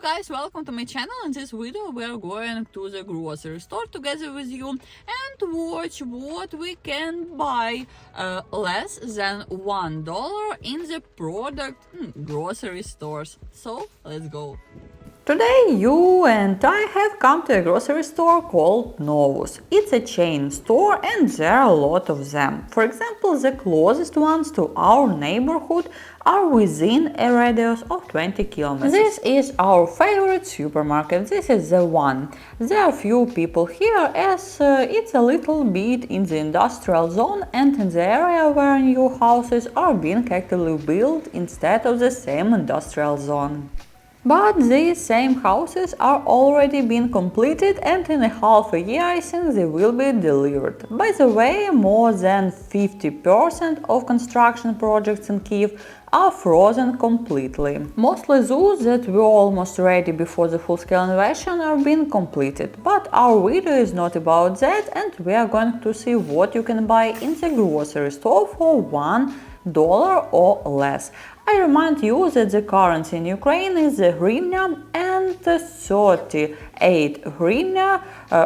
guys, welcome to my channel. In this video we are going to the grocery store together with you and watch what we can buy less than $1 in the product grocery stores. So let's go. Today you and I have come to a grocery store called Novus. It's a chain store and there are a lot of them. For example, the closest ones to our neighborhood are within a radius of 20 kilometers. This is our favorite supermarket. This is the one. There are few people here as it's a little bit in the industrial zone and in the area where new houses are being actively built instead of the same industrial zone. But these same houses are already being completed and in a half a year I think they will be delivered. By the way, more than 50% of construction projects in Kyiv are frozen completely. Mostly those that were almost ready before the full-scale invasion are being completed. But our video is not about that and we are going to see what you can buy in the grocery store for $1 or less. I remind you that the currency in Ukraine is the hryvnia and 38 hryvnia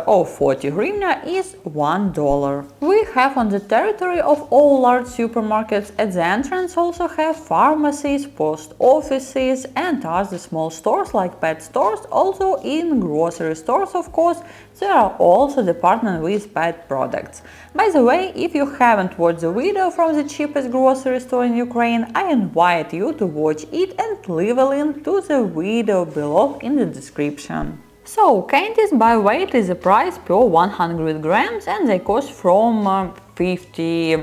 or 40 hryvnia is $1. We have on the territory of all large supermarkets at the entrance also have pharmacies, post offices and other small stores like pet stores. Also in grocery stores, of course, there are also departments with pet products. By the way, if you haven't watched the video from the cheapest grocery store in Ukraine, I invite you to watch it and leave a link to the video below in the description. So, candies by weight is the price per 100 grams and they cost from 40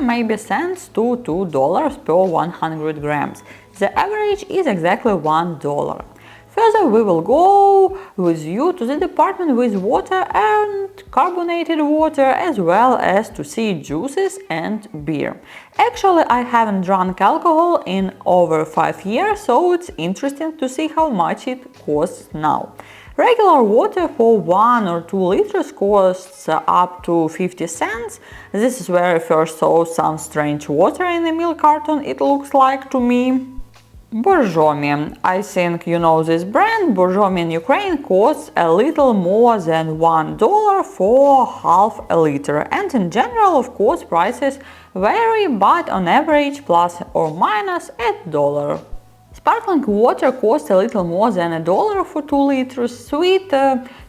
maybe cents to $2 per 100 grams. The average is exactly $1. Further, we will go with you to the department with water and carbonated water as well as to see juices and beer. Actually, I haven't drunk alcohol in over 5 years, so it's interesting to see how much it costs now. Regular water for 1 or 2 liters costs up to 50 cents. This is where I first saw some strange water in a milk carton, it looks like to me. Borjomi. I think you know this brand. Borjomi in Ukraine costs a little more than $1 for half a liter. And in general, of course, prices vary, but on average plus or minus $1. Sparkling water costs a little more than $1 for 2 liters. Sweet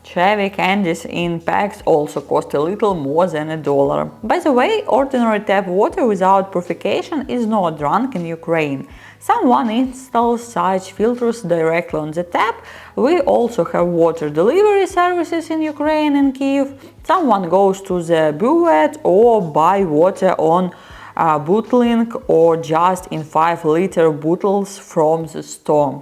cherry candies in packs also cost a little more than $1. By the way, ordinary tap water without purification is not drunk in Ukraine. Someone installs such filters directly on the tap. We also have water delivery services in Ukraine and Kyiv. Someone goes to the buvette or buy water on bottling or just in 5-liter bottles from the store.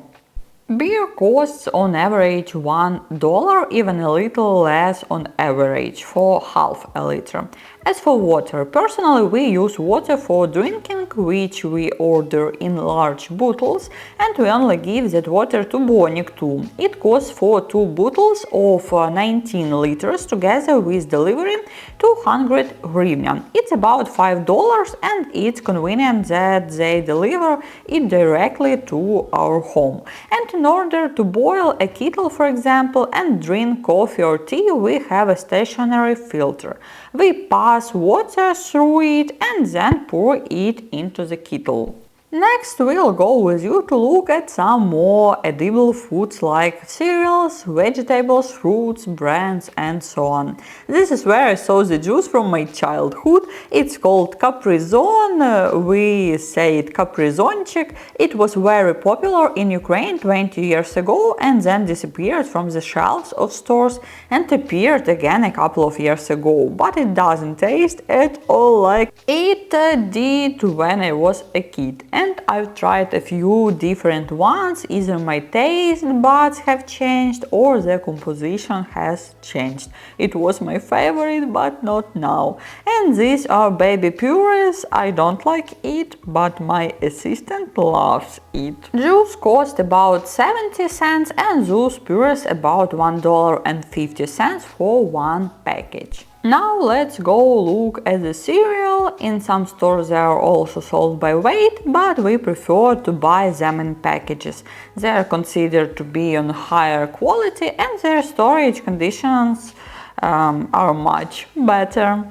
Beer costs on average $1, even a little less on average for half a liter. As for water, personally we use water for drinking, which we order in large bottles, and we only give that water to Bonik too. It costs for 2 bottles of 19 liters together with delivery 200 hryvnia. It's about $5 and it's convenient that they deliver it directly to our home. And in order to boil a kettle, for example, and drink coffee or tea, we have a stationary filter. We pass water through it and then pour it into the kettle. Next, we'll go with you to look at some more edible foods like cereals, vegetables, fruits, brands and so on. This is where I saw the juice from my childhood. It's called Capri-Sun, we say it Capri-Zonchik. It was very popular in Ukraine 20 years ago and then disappeared from the shelves of stores and appeared again a couple of years ago. But it doesn't taste at all like it did when I was a kid. And I've tried a few different ones, either my taste buds have changed or the composition has changed. It was my favorite, but not now. And these are baby purees. I don't like it, but my assistant loves it. Juice cost about 70 cents and those purees about $1.50 for one package. Now let's go look at the cereal. In some stores they are also sold by weight, but we prefer to buy them in packages. They are considered to be on higher quality and their storage conditions are much better.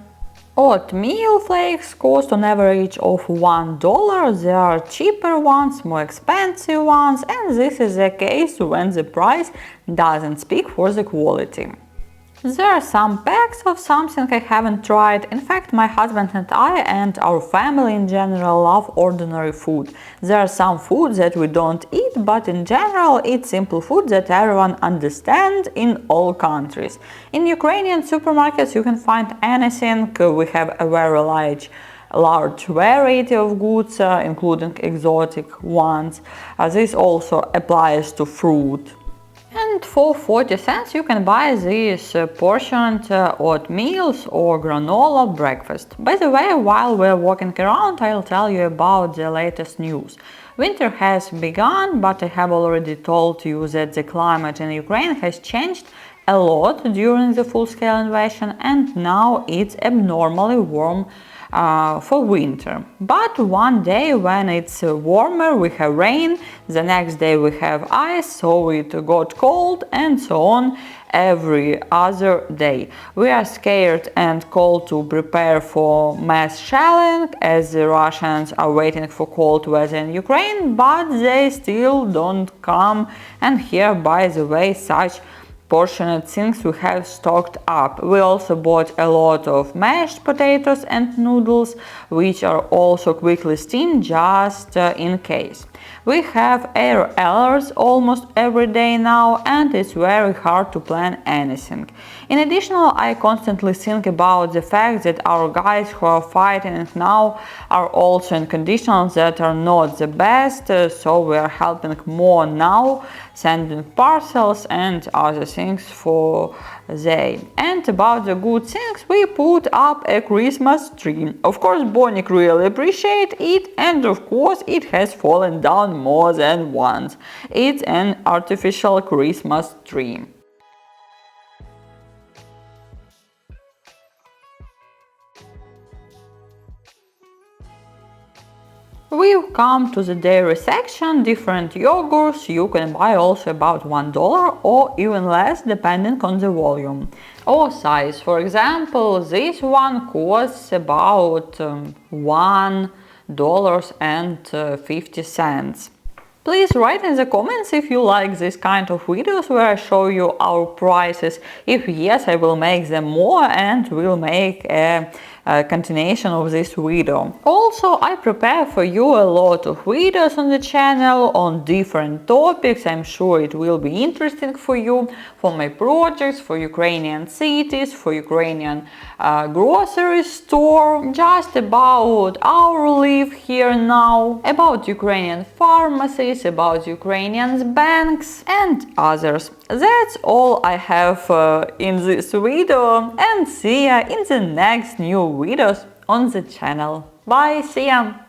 Oatmeal flakes cost on average of $1. There are cheaper ones, more expensive ones, and this is the case when the price doesn't speak for the quality. There are some packs of something I haven't tried. In fact, my husband and I and our family in general love ordinary food. There are some foods that we don't eat, but in general it's simple food that everyone understands in all countries. In Ukrainian supermarkets you can find anything. We have a very large variety of goods, including exotic ones. This also applies to fruit. And for 40 cents you can buy these portioned oatmeals or granola breakfast. By the way, while we're walking around, I'll tell you about the latest news. Winter has begun, but I have already told you that the climate in Ukraine has changed a lot during the full-scale invasion, and now it's abnormally warm for winter. But one day when it's warmer we have rain, the next day we have ice, so it got cold, and so on every other day. We are scared and called to prepare for mass shelling as the Russians are waiting for cold weather in Ukraine, but they still don't come. And here, by the way, such portioned things we have stocked up. We also bought a lot of mashed potatoes and noodles, which are also quickly steamed just in case. We have air alerts almost every day now, and it's very hard to plan anything. In addition, I constantly think about the fact that our guys who are fighting now are also in conditions that are not the best, so we are helping more now, sending parcels and other things for they. And about the good things, we put up a Christmas tree. Of course, Bonik really appreciates it, and of course it has fallen down more than once. It's an artificial Christmas tree. We've come to the dairy section. Different yogurts you can buy also about $1 or even less depending on the volume or size. For example, this one costs about $1.50. Please write in the comments if you like this kind of videos where I show you our prices. If yes, I will make them more and will make a continuation of this video. Also, I prepare for you a lot of videos on the channel on different topics. I'm sure it will be interesting for you, for my projects, for Ukrainian cities, for Ukrainian grocery store, just about our life here now, about Ukrainian pharmacies, about Ukrainian banks and others. That's all I have in this video, and see ya in the next new videos on the channel. Bye, see ya!